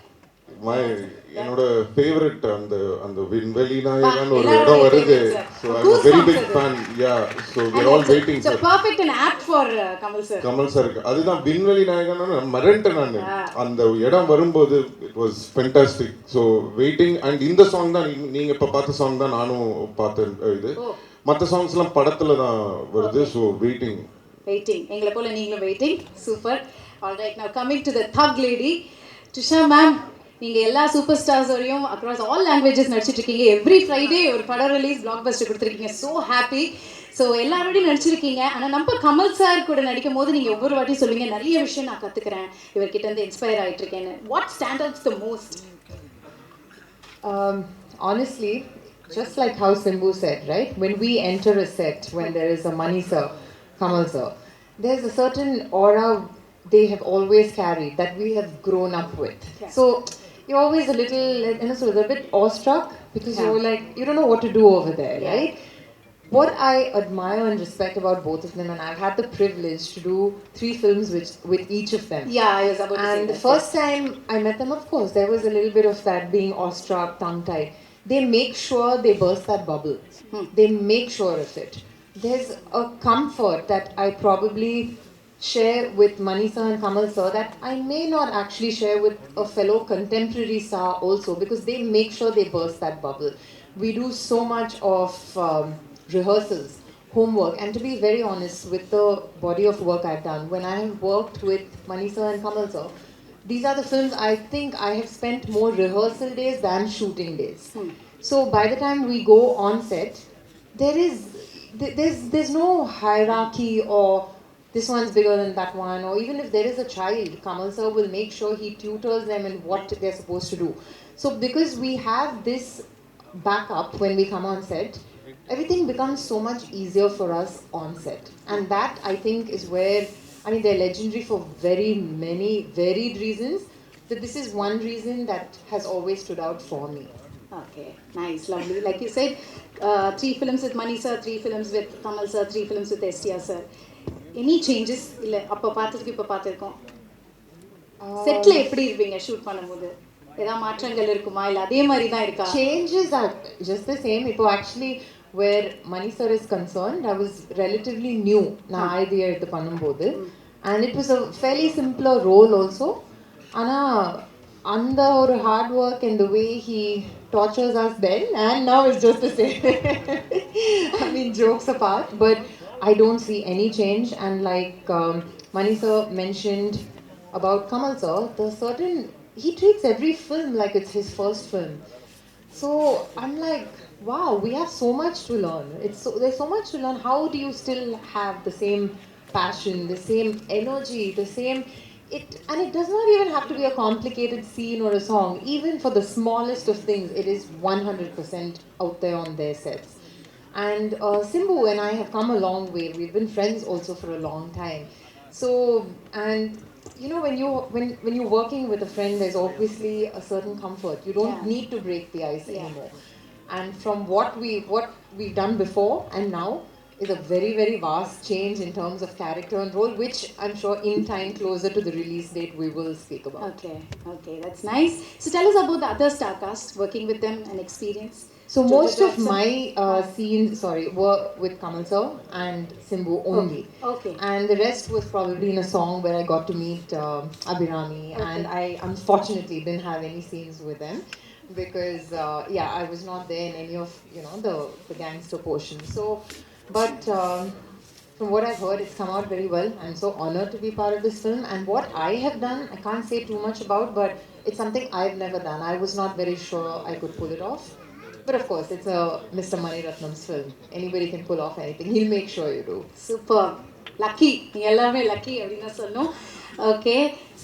என்னோட ஃபேவரட் அந்த விண்வெளி நாயகன் ஒரு இடம் வருது. So I'm a very big fan. Yeah, so we're all waiting. So perfect and apt for Kamal sir. Kamal sir, அதுதான் விண்வெளி நாயகன் மறந்துட்டேன் நான். அந்த இடம் வரும்போது it was fantastic. So waiting. And இந்த சாங் தான் நீங்க இப்ப பார்த்த சாங் தான் நானும் பார்த்தேன். இது மற்ற சாங்ஸ்லாம் படத்துல தான் வருது. So waiting. எங்களை போல நீங்களும் waiting. Super. All right, now coming to the thug lady, Trisha ma'am, நீங்கள் எல்லா சூப்பர் ஸ்டார்ஸோடையும் அக்ராஸ் ஆல் லாங்குவேஜஸ் நடிச்சிட்ருக்கீங்க. எவ்ரி ஃப்ரைடே ஒரு படம் ரிலீஸ், பிளாக் பஸ்டர் கொடுத்துருக்கீங்க. So happy. ஸோ எல்லாரோடையும் நடிச்சிருக்கீங்க. ஆனால் நம்ம கமல் சார் கூட நடிக்கும் போது நீங்கள் ஒவ்வொரு வாட்டியும் சொல்லுவீங்க, நிறைய விஷயம் நான் கற்றுக்கிறேன், இவர்கிட்ட இருந்து இன்ஸ்பயர் ஆகிட்டுருக்கேன்னு. What stand outs the most? Honestly, just like how Simbu said, right? When we enter a set, when there is a Mani sir, Kamal sir, there's a certain aura they have always carried that we have grown up with. Yeah. So you're always a little, sort of a bit awestruck because you're like, you don't know what to do over there, right? What I admire and respect about both of them, and I've had the privilege to do 3 films with each of them. Yeah, I was about to say and the first time I met them, of course, there was a little bit of that being awestruck, tongue-tied. They make sure they burst that bubble. They make sure of it. There's a comfort that I probably share with Mani sir and Kamal sir that I may not actually share with a fellow contemporary star also, because they make sure they burst that bubble. We do so much of rehearsals, homework, and to be very honest, with the body of work I've done, when I have worked with Mani sir and Kamal sir, these are the films I think I have spent more rehearsal days than shooting days. So by the time we go on set, there's no hierarchy or this one's bigger than that one, or even if there is a child, Kamal sir will make sure he tutors them in what they're supposed to do. So because we have this backup when we come on set, everything becomes so much easier for us on set. And that, I think, is where, they're legendary for very many varied reasons, but this is one reason that has always stood out for me. Okay, nice, lovely. Like you said, 3 films with Mani sir, 3 films with Kamal sir, 3 films with STR sir. Any changes? இல்லை அப்போ பார்த்துருக்கு இப்போ பார்த்துருக்கோம். Settle எப்படி இருப்பீங்க shoot பண்ணும்போது? ஏதாவது மாற்றங்கள் இருக்குமா இல்லை அதே மாதிரி தான் இருக்கா? Changes are just the same. இப்போ actually where Mani sir is concerned, I was relatively new நான் ஐடியா எடுத்து பண்ணும்போது, and it was a fairly simpler role also. ஆனால் அந்த ஒரு hard work and the way he tortures us then and now is just the same. Jokes apart, but I don't see any change. And like Mani sir mentioned about Kamal sir, he treats every film like it's his first film. So I'm like, wow, we have so much to learn. There's so much to learn. How do you still have the same passion, the same energy, and it does not even have to be a complicated scene or a song. Even for the smallest of things, it is 100% out there on their sets. And Simbu and I have come a long way. We've been friends also for a long time. So, and you know, when you're working with a friend, there's obviously a certain comfort. You don't need to break the ice anymore. And from what we've done before and now is a very, very vast change in terms of character and role, which I'm sure in time closer to the release date we will speak about. Okay, that's nice. So tell us about the other star cast, working with them and experience. So Joju most of Johnson. my scenes, were with Kamal sir and Simbu only. Okay. And the rest was probably in a song where I got to meet Abhirami, and I unfortunately didn't have any scenes with them because I was not there in any of the gangster portion. So, but from what I've heard, it's come out very well. I'm so honored to be part of this film, and what I have done, I can't say too much about, but it's something I've never done. I was not very sure I could pull it off. But of course, it's a Mr. Ratnam's film. Anybody can pull off anything. He'll make sure you do. Super. Lucky. நீ எல்லாமே lucky அப்படின்னு சொல்லணும். Okay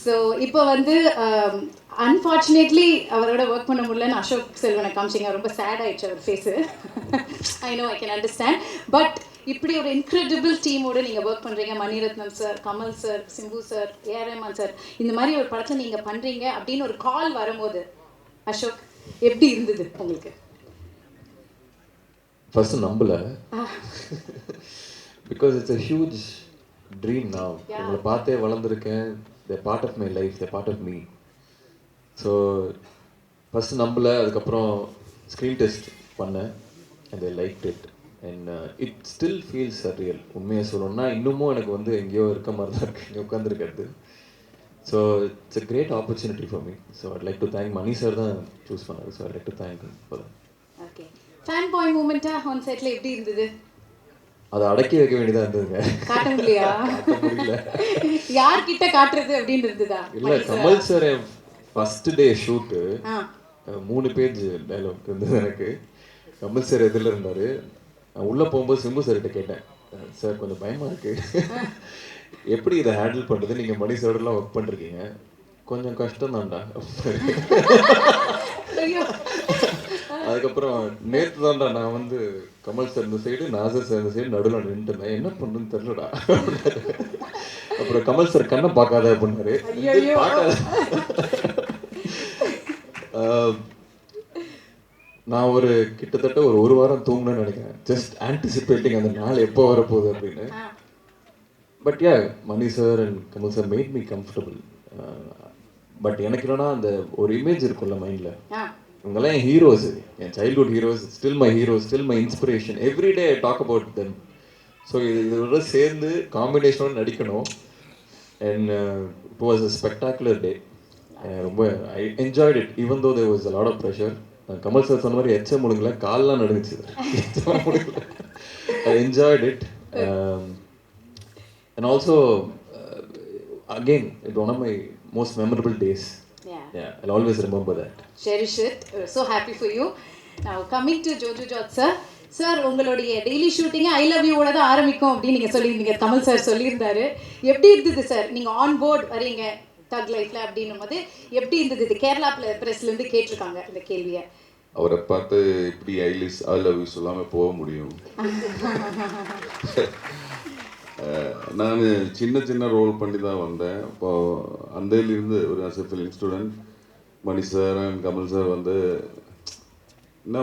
so இப்போ வந்து unfortunately அவரோட work பண்ண முடியலன்னு அசோக் செல்வனை காமிச்சிங்க. ரொம்ப சேட் ஆயிடுச்சு அவர் face. I know, I can understand. But இப்படி ஒரு இன்க்ரெடிபிள் டீமோடு நீங்கள் ஒர்க் பண்ணுறீங்க. Mani Ratnam sir, Kamal sir, Simbu sir, AR Rahman sir, இந்த மாதிரி ஒரு படத்தில் நீங்கள் பண்ணுறீங்க அப்படின்னு ஒரு கால் வரும்போது அசோக் எப்படி இருந்தது உங்களுக்கு? ஃபர்ஸ்ட் நம்பல, because it's a huge dream now. உங்களை பார்த்தே வளர்ந்துருக்கேன். they're part of my life, they're part of me. So first நம்பல. அதுக்கப்புறம் ஸ்க்ரீன் டெஸ்ட் பண்ணேன் and they liked it and it still feels surreal. உண்மையாக சொல்லணும்னா இன்னமும் எனக்கு வந்து எங்கேயோ இருக்க மாதிரி தான் இருக்குது இங்கே உட்காந்துருக்கிறது. So it's a great opportunity for me. So I'd like to thank Mani sir தான் சூஸ் பண்ணாரு. So I'd like to thank him for that. Okay, fan boy மூமெண்ட்டா ஆன் செட்ல எப்படி இருந்தது? அதை அடக்கி வைக்க வேண்டியதாக இருந்ததுங்க. காட்ட முடியலையா? முடியல. யார்கிட்ட காட்டுறது அப்படின்னு இருந்ததா? இல்லை, Kamal sir first day shoot 3 page dialogue இருந்தது எனக்கு. கமல் சார் எதிரில் இருந்தார். நான் உள்ளே போகும்போது சிம்பு சார்கிட்ட கேட்டேன், சார் கொஞ்சம் பயமாக இருக்குது, எப்படி இதை ஹேண்டில் பண்ணுறது? நீங்கள் மணி சார்லாம் ஒர்க் பண்ணிருக்கீங்க, கொஞ்சம் கஷ்டம் தான்டா. அதுக்கப்புறம் நேற்று தான்டா நான் வந்து கமல் சார் இந்த சைடு, நாசர் சார் இந்த சைடு நடுவில் நின்றுட்டேன், என்ன பண்ணுறதுன்னு தெரிலடா. அப்புறம் கமல் சார் கண்ணை பார்க்காத அப்படின்னாரு. நான் ஒரு கிட்டத்தட்ட ஒரு வாரம் தூங்கினேன்னு நினைக்கிறேன், ஜஸ்ட் ஆன்டிசிபேட்டிங் அந்த நாள் எப்போ வரப்போகுது அப்படின்னு. But Mani sir and Kamal sir made me comfortable. But எனக்கு என்னன்னா அந்த ஒரு இமேஜ் இருக்கும்ல மைண்டில், இவங்கெல்லாம் என் ஹீரோஸ், என் childhood heroes, still my heroes, still my inspiration, everyday I talk about them. So இதோட சேர்ந்து காம்பினேஷனோட நடிக்கணும். And it was a spectacular day. ரொம்ப I enjoyed it even though there was a lot of pressure. Kamal sir சொன்ன மாதிரி எச்ச முடுங்கல, கால்லாம் நடுங்குச்சு. ஐ enjoyed it. And also again it one of my most memorable days. Yeah, I'll always remember that. Cherish it. We're so happy for you. Now coming to Joju Joju sir. Sir, உங்களுடைய daily ஷூட்டிங்கே I love யூவோட தான் ஆரம்பிக்கும் அப்படின்னு நீங்கள் சொல்லியிருந்தீங்க. Kamal sir சொல்லியிருந்தாரு. எப்படி இருந்தது sir நீங்கள் ஆன் போர்ட் வரீங்க தக் லைஃப்பில் அப்படின்னும் போது எப்படி இருந்தது? இது கேரளா ப்ரெஸ்லேருந்து கேட்டிருக்காங்க இந்த கேள்வியை. அவரை பார்த்து இப்படி ஐ லவ் யூ சொல்லாமல் போக முடியும்? நான் சின்ன ரோல் பண்ணி தான் வந்தேன். அப்போது அந்தையிலிருந்து ஒரு as a film student Mani sir and Kamal sir வந்து என்ன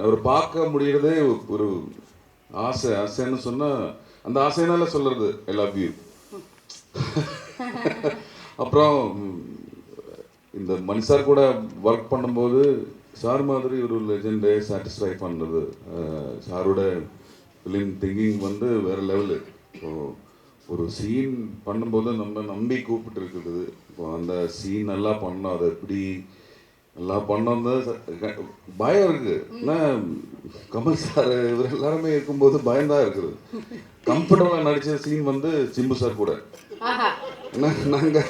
அவர் பார்க்க முடியறதே ஒரு ஆசைன்னு சொன்னால் அந்த ஆசைனால சொல்கிறது ஐ லவ் யூ. அப்புறம் இந்த மணி சார் கூட ஒர்க் பண்ணும்போது சார் மாதிரி ஒரு லெஜெண்டை சாட்டிஸ்ஃபை பண்ணுறது, சாரோட ஃபிலிம் திங்கிங் வந்து வேறு லெவலு. ஸோ ஒரு சீன் பண்ணும்போது நம்ம நம்பி கூப்பிட்டு இருக்குது. இப்போ அந்த சீன் நல்லா பண்ணோம், அதை எப்படி நல்லா பண்ணோம் பயம் இருக்குது. ஏன்னா கமல் சார் இவர் எல்லாருமே இருக்கும்போது பயம்தான் இருக்குது. கம்ஃபர்டபுளாக நடித்த சீன் வந்து சிம்பு சார் கூட. நாங்கள்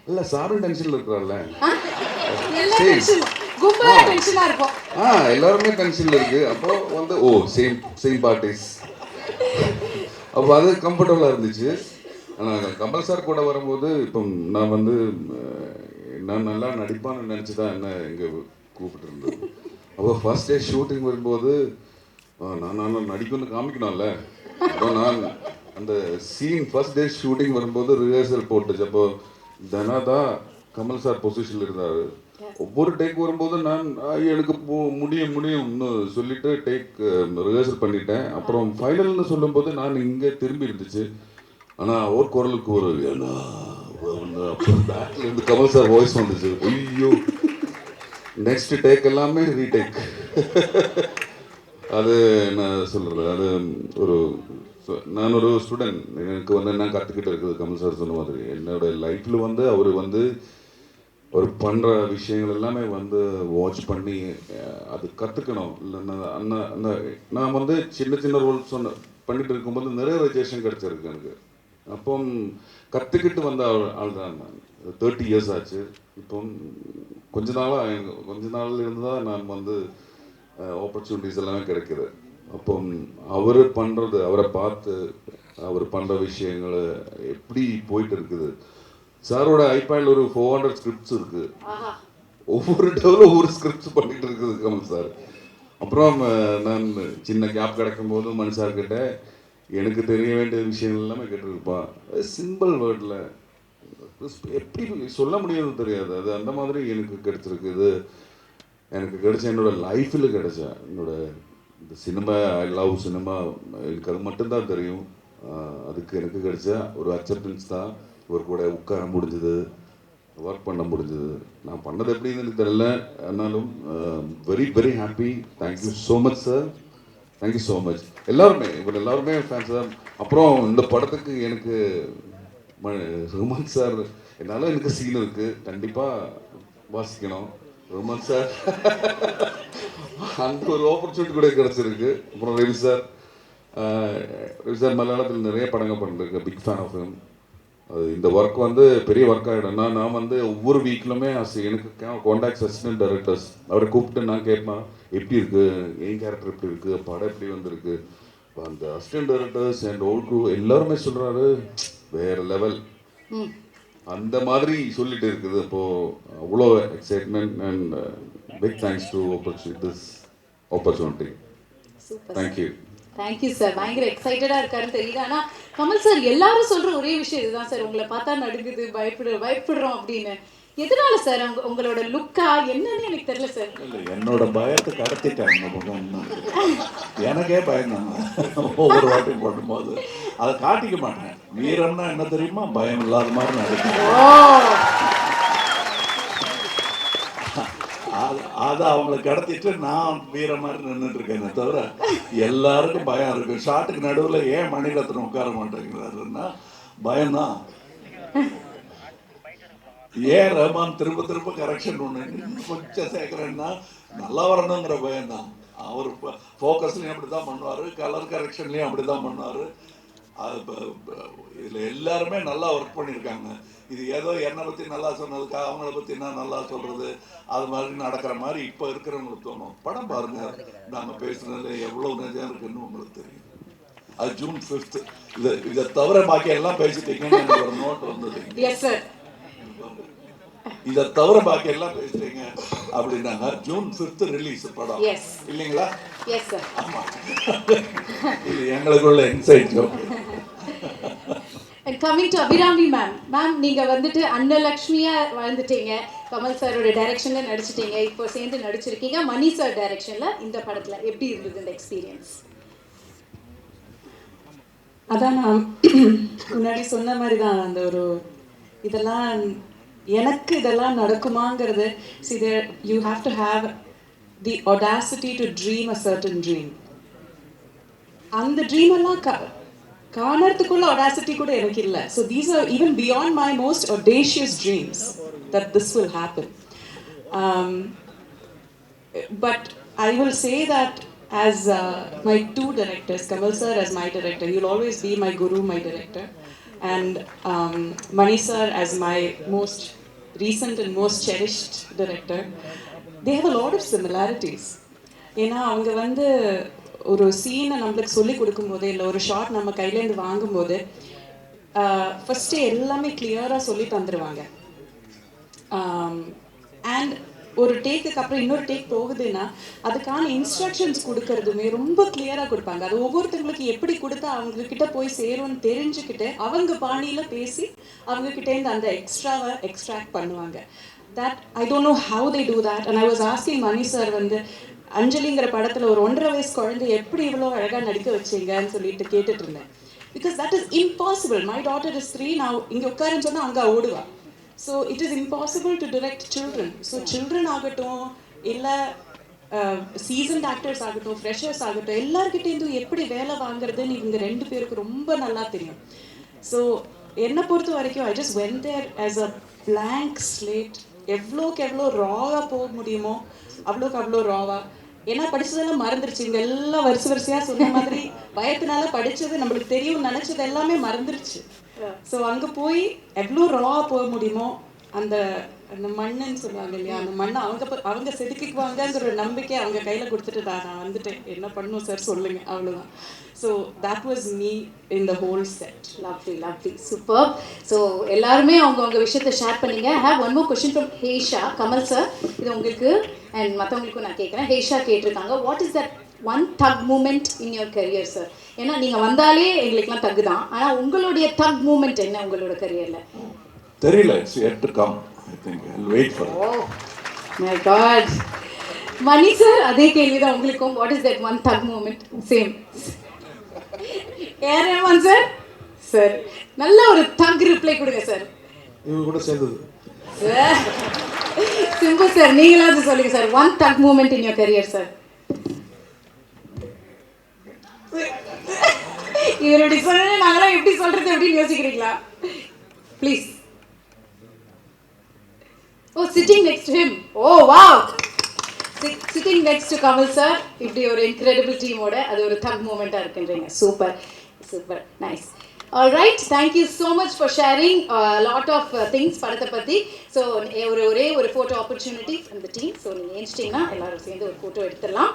இல்லை சாரும் டென்ஷனில் இருக்கிறாங்களே, எல்லாருமே டென்ஷனில் இருக்கு. அப்போ வந்து சேம் பார்ட்டிஸ், அப்போ அது கம்ஃபர்டபுளாக இருந்துச்சு. ஆனால் கமல் சார் கூட வரும்போது இப்போ நான் வந்து நான் நல்லா நடிப்பான்னு நினச்சி தான் என்ன இங்கே கூப்பிட்டு இருந்தது. அப்போ ஃபர்ஸ்ட் டே ஷூட்டிங் வரும்போது நான் நடிக்கணும்னு காமிக்கணும்ல. அப்போ நான் அந்த சீன் ஃபர்ஸ்ட் டே ஷூட்டிங் வரும்போது ரிஹர்சல் போட்டுச்சு. அப்போ தனாதான் கமல் சார் பொசிஷனில் இருந்தார். ஒவ்வொரு டேக் வரும்போது நான் எனக்கு முடியும்னு சொல்லிட்டு டேக் ரிஹர்சல் பண்ணிட்டேன். அப்புறம் ஃபைனல்னு சொல்லும்போது நான் இங்கே திரும்பி இருந்துச்சு. ஆனால் அவர் குரலுக்கு ஒரு ஏன்னா அப்புறம் பேக்கில் இருந்து கமல் சார் வாய்ஸ் வந்துச்சு. ஐயோ, நெக்ஸ்ட் டேக் எல்லாமே ரீடேக். அது என்ன சொல்கிறது, அது ஒரு நான் ஒரு ஸ்டூடெண்ட். எனக்கு வந்து என்ன கற்றுக்கிட்டு இருக்குது கமல் சார் சொன்ன மாதிரி என்னோட லைஃப்பில் வந்து அவர் பண்ணுற விஷயங்கள் எல்லாமே வந்து வாட்ச் பண்ணி அது கற்றுக்கணும். இல்லை நான் வந்து சின்ன ரோல் பண்ணிட்டு இருக்கும்போது நிறைய ரெஜேஷன் கிடச்சிருக்கு எனக்கு. அப்போ கற்றுக்கிட்டு வந்த ஆள் தான் நான். 30 இயர்ஸ் ஆச்சு. இப்போ கொஞ்ச நாள் இருந்து தான் நான் வந்து ஆப்பர்ச்சுனிட்டிஸ் எல்லாமே கிடைக்குது. அப்போ அவர் பண்ணுறது, அவரை பார்த்து அவர் பண்ணுற விஷயங்கள் எப்படி போயிட்டு இருக்குது. சாரோட ஐபேடில் ஒரு 400 ஸ்கிரிப்ட்ஸ் இருக்குது. ஒவ்வொரு டெவலும் ஒவ்வொரு ஸ்கிரிப்ட்ஸ் பண்ணிட்டு இருக்குது கமல் சார். அப்புறம் நான் சின்ன கேப் கிடைக்கும் போது மணி சார்கிட்ட எனக்கு தெரிய வேண்டிய விஷயங்கள் எல்லாமே கேட்டுருப்பான். சிம்பிள் வேர்டில் எப்படி சொல்ல முடியும்னு தெரியாது. அது அந்த மாதிரி எனக்கு கிடைச்சிருக்கு. இது எனக்கு கிடைச்ச என்னோட லைஃப்பில் கிடைச்ச என்னோட இந்த சினிமா, ஐ லவ் சினிமா, எனக்கு அது மட்டும்தான் தெரியும். அதுக்கு எனக்கு கிடைச்ச ஒரு அக்செப்டன்ஸ் தான். ஒரு கூட உட்கார முடிஞ்சது, ஒர்க் பண்ண முடிஞ்சது. நான் பண்ணது எப்படின்னு எனக்கு தெரியல. ஆனாலும் very very happy. Thank you so much sir. Thank you so much. எல்லாருமே ஃபேன்ஸ் தான். அப்புறம் இந்த படத்துக்கு எனக்கு ரஹ்மான் சார், என்னால் எனக்கு சீன் இருக்குது, கண்டிப்பாக வாசிக்கணும். ரஹ்மான் சார் அந்த ஒரு ஆப்பர்ச்சுனிட்டி கூட கிடச்சிருக்கு. அப்புறம் ரவி சார் மலையாளத்தில் நிறைய படங்கள் பண்ணிருக்கு. Big fan of him. அது இந்த ஒர்க் வந்து பெரிய ஒர்க் ஆகிடும். நான் வந்து ஒவ்வொரு வீக்லுமே எனக்கு கான்டாக்ட் அசிஸ்டன்ட் டைரக்டர்ஸ் அவரை கூப்பிட்டு நான் கேட்பேன், எப்படி இருக்குது, என் கேரக்டர் எப்படி இருக்குது, படம் எப்படி வந்திருக்கு. அந்த assistant directors and all crew எல்லாருமே சொல்கிறாரு வேறு லெவல் அந்த மாதிரி சொல்லிட்டு இருக்குது. அப்போது அவ்வளோ excitement and big thanks to this opportunity. Thank you. Thank you sir. பயங்கர எக்ஸைட்டடாக இருக்காருன்னு தெரியுது. ஆனால் கமல் சார் எல்லாரும் சொல்கிற ஒரே விஷயம் இதுதான் சார், உங்களை பார்த்தா நடுங்குது, பயப்படுறோம் அப்படின்னு. எதனால சார்? உங்களோட லுக்கா என்னன்னு எனக்கு தெரியல சார். இல்லை, என்னோட பயத்தை கடத்திட்டேன் இந்த பக்கம். எனக்கே பயந்தாங்க ஒவ்வொரு வாட்டியும் போடும்போது. அதை காட்டிக்க மாட்டேன். வீரம்னா என்ன தெரியுமா? பயம் இல்லாத மாதிரி நடிக்கும். அதை அவங்களை கடத்திட்டு நான் வீர மாதிரி நின்றுட்டு இருக்கேனே தவிர எல்லாருக்கும் பயம் இருக்கு. ஷாட்டுக்கு நடுவில் ஏன் மணிரத்னம் உட்கார மாட்டேங்கிறாருன்னா பயம்தான். ஏன் ரஹ்மான் திரும்ப கரெக்ஷன் ஒன்று கொஞ்சம் சேர்க்குறேன்னா நல்லா வரணுங்கிற பயம்தான். அவர் ஃபோக்கஸ்லையும் அப்படி தான் பண்ணுவார், கலர் கரெக்ஷன்லையும் அப்படி தான் பண்ணுவார். இதில் எல்லாருமே நல்லா ஒர்க் பண்ணியிருக்காங்க. இது ஏதோ என்னை பற்றி நல்லா சொன்னதுக்காக அவங்கள பற்றி நான் நல்லா சொல்கிறது அது மாதிரி நடக்கிற மாதிரி இப்போ இருக்கிறவங்களுக்கு தோணும். படம் பாருங்கள், நாங்கள் பேசுனது எவ்வளோ நிஜம் இருக்குன்னு உங்களுக்கு தெரியும். அது ஜூன் 5th. இதை தவிர பாக்கி எல்லாம் பேசிட்டீங்கன்னு எனக்கு ஒரு நோட் வந்தது. இதை தவிர பாக்கி எல்லாம் பேசுறீங்க அப்படின்னாங்க. ஜூன் 5th ரிலீஸ் படம் இல்லைங்களா? ஆமா, இது எங்களுக்குள்ள inside joke. Coming to Abhirami ma'am, நீங்க வந்துட்டு அன்னலக்ஷ்மியா வாழ்ந்துட்டீங்க, கமல் சாரோட டைரக்ஷன்ல நடிச்சிட்டீங்க, இப்போ சேர்ந்து நடிச்சிருக்கீங்க மணி சார் டைரக்ஷன்ல இந்த படத்துல. எப்படி இருந்தது இந்த எக்ஸ்பீரியன்ஸ்? அதான் நான் முன்னாடி சொன்ன மாதிரி தான், அந்த ஒரு இதெல்லாம் எனக்கு இதெல்லாம் நடக்குமாங்கிறது. see there you have to have the audacity to dream a certain dream. அந்த ட்ரீம் எல்லாம் காணறதுக்குள்ள audacity கூட எனக்கு இல்லை. so these are even beyond my most audacious dreams that this will happen. But I will say that as my two directors, Kamal sir as my director, he will always be my guru, my director, and Mani sir as my most recent and most cherished director. They have a lot of similarities. ஏன்னா அவங்க வந்து ஒரு சீனை நம்மளுக்கு சொல்லி கொடுக்கும்போது, இல்லை ஒரு ஷார்ட் நம்ம கையிலேருந்து வாங்கும்போது ஃபஸ்ட்டு எல்லாமே கிளியராக சொல்லி தந்துடுவாங்க. அண்ட் ஒரு டேக்குக்கு அப்புறம் இன்னொரு டேக் போகுதுன்னா அதுக்கான இன்ஸ்ட்ரக்ஷன்ஸ் கொடுக்கறதுமே ரொம்ப கிளியராக கொடுப்பாங்க. அது ஒவ்வொருத்தங்களுக்கு எப்படி கொடுத்தா அவங்க கிட்ட போய் சேரும்னு தெரிஞ்சுக்கிட்டு அவங்க பாணியில பேசி அவங்க கிட்டேருந்து அந்த எக்ஸ்ட்ராவை எக்ஸ்ட்ராக்ட் பண்ணுவாங்க. That I don't know how they do that. And I was asking Mani sir வந்து அஞ்சலிங்கிற படத்தில் ஒரு 1.5 வயசு குழந்தை எப்படி இவ்வளோ அழகாக நடிக்க வச்சிங்கன்னு சொல்லிட்டு கேட்டுட்டு இருந்தேன். Because that is impossible. My daughter is 3. நான் இங்கே உட்காருன்னு சொன்னால் அங்கே ஓடுவா. So it is impossible to direct children. So children ஆகட்டும் இல்லை சீசன்ட் ஆக்டர்ஸ் ஆகட்டும் ஃப்ரெஷர்ஸ் ஆகட்டும் எல்லாருக்கிட்டேருந்தும் எப்படி வேலை வாங்குறதுன்னு இவங்க 2 பேருக்கு ரொம்ப நல்லா தெரியும். ஸோ என்னை பொறுத்த வரைக்கும் I just went there as a blank slate. எவ்வளோக்கு எவ்வளோ ராவாக போக முடியுமோ அவ்வளோக்கு அவ்வளோ ராவா. ஏன்னா படிச்சதெல்லாம் மறந்துருச்சு. இங்கே எல்லாம் வரிசையாக சொன்ன மாதிரி பயத்தினால படித்தது நம்மளுக்கு தெரியும் நினச்சது எல்லாமே மறந்துருச்சு. ஸோ அங்கே போய் எவ்வளோ ராவாக போக முடியுமோ அந்த அந்த மண்ணுன்னு சொல்லுவாங்க இல்லையா, அந்த மண்ணை அவங்க செதுக்கிக்குவாங்கங்கிற ஒரு நம்பிக்கை அவங்க கையில் கொடுத்துட்டு நான் வந்துட்டேன். என்ன பண்ணணும் சார் சொல்லுங்க, அவ்வளோதான். So that was me in the whole set. Lovely lovely super. So எல்லாருமே அவங்க விஷயத்தை ஷேர் பண்ணீங்க. I have one more question from Hesha. Kamal sir, இது உங்களுக்கு அண்ட் மற்றவங்களுக்கும் நான் கேட்குறேன். ஹேஷா கேட்டிருக்காங்க, what is that one thug moment in your career sir? ஏன்னா நீங்கள் வந்தாலே எங்களுக்குலாம் தக்கு தான், ஆனால் உங்களுடைய தக் மூமெண்ட் என்ன உங்களோட கரியரில்? தெரியல. It's yet to come. I think I'll wait for it. Oh my God. Mani sir, அதே கேள்வி தான் உங்களுக்கும். What is that one thug moment? Same. Rahman sir, sir நல்ல ஒரு தக் ரிப்ளை கொடுங்க சார். இவங்க கூட சேர்ந்தது. சிம்பு சார், நீங்களாவது சொல்லுங்க sir, one thug moment in your career sir. இவருடைய சொல்ல நாங்களாம் எப்படி சொல்றது எப்படின்னு யோசிக்கிறீங்களா? Please. Oh, sitting next to him. Oh, wow. Sitting next to Kamal sir. இப்படி ஒரு incredible team ஓட அது ஒரு thug moment-ஆ இருக்குன்றீங்க. Super. Super. Nice. All right. Thank you so much for sharing a lot of things படத்தை பற்றி. So ஒரே ஒரு photo opportunity from the team. So நீங்கள் ஏஞ்சிட்டிங்கன்னா எல்லாரும் சேர்ந்து ஒரு ஃபோட்டோ எடுத்துடலாம்.